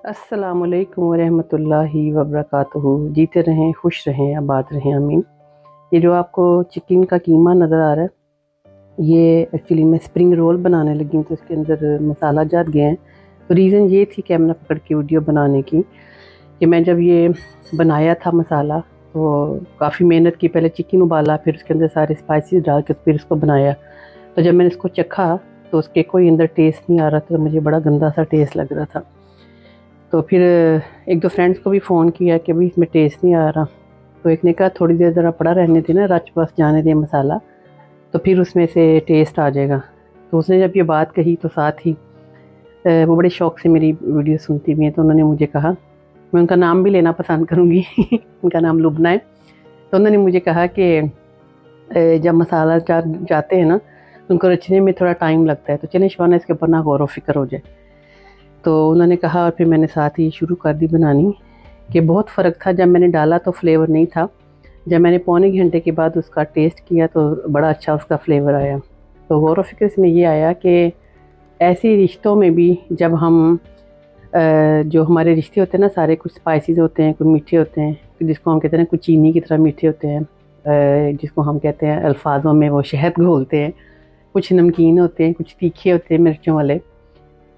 अस्सलामुअलैकुम वरहमतुल्लाहि वबरकातुहू। जीते रहें, खुश रहें, आबाद रहें, आमीन। ये जो आपको चिकन का कीमा नज़र आ रहा है, ये एक्चुअली मैं स्प्रिंग रोल बनाने लगी हूँ, तो इसके अंदर मसाला जात गए हैं। तो रीज़न ये थी कैमरा पकड़ के वीडियो बनाने की कि मैं जब ये बनाया था मसाला तो काफ़ी मेहनत की। पहले चिकन उबाला, फिर उसके अंदर सारे स्पाइसेस डाल के फिर इसको बनाया। तो जब मैंने इसको चखा तो उसके कोई अंदर टेस्ट नहीं आ रहा था, मुझे बड़ा गंदा सा टेस्ट लग रहा था। तो फिर एक दो फ्रेंड्स को भी फ़ोन किया कि भाई इसमें टेस्ट नहीं आ रहा। तो एक ने कहा थोड़ी देर ज़रा पड़ा रहने देना, रच बस जाने दे मसाला, तो फिर उसमें से टेस्ट आ जाएगा। तो उसने जब ये बात कही तो साथ ही वो बड़े शौक़ से मेरी वीडियो सुनती भी हैं, तो उन्होंने मुझे कहा, मैं उनका नाम भी लेना पसंद करूँगी उनका नाम लुबना है। तो उन्होंने मुझे कहा कि जब मसाला जाते हैं ना तो उनको रचने में थोड़ा टाइम लगता है, तो चलें शबाना इसके ऊपर ना गौर व फिक्र हो जाए। तो उन्होंने कहा और फिर मैंने साथ ही शुरू कर दी बनानी। कि बहुत फ़र्क था, जब मैंने डाला तो फ्लेवर नहीं था, जब मैंने पौने घंटे के बाद उसका टेस्ट किया तो बड़ा अच्छा उसका फ्लेवर आया। तो गौर व फिक्र इसमें ये आया कि ऐसे रिश्तों में भी जब हम जो हमारे रिश्ते होते हैं ना, सारे कुछ स्पाइसेस होते हैं, कुछ मीठे होते हैं, जिसको हम कहते हैं कुछ चीनी की तरह मीठे होते हैं, जिसको हम कहते हैं अल्फाजों में वो शहद घोलते हैं, कुछ नमकीन होते हैं, कुछ तीखे होते हैं मिर्चों वाले।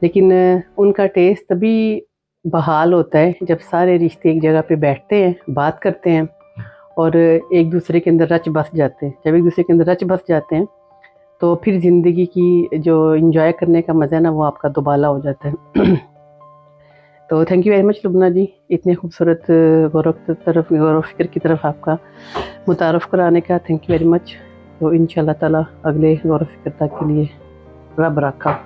लेकिन उनका टेस्ट तभी बहाल होता है जब सारे रिश्ते एक जगह पे बैठते हैं, बात करते हैं और एक दूसरे के अंदर रच बस जाते हैं। जब एक दूसरे के अंदर रच बस जाते हैं तो फिर ज़िंदगी की जो एंजॉय करने का मज़ा है ना, वो आपका दुबाला हो जाता है तो thank you very much Lubna ji, इतने खूबसूरत गौर व फिक्र की तरफ आपका मुतारफ़ कराने का थैंक यू वेरी मच। तो इंशाल्लाह ताला अगले गौर व फिक्र तक के लिए रब रखा।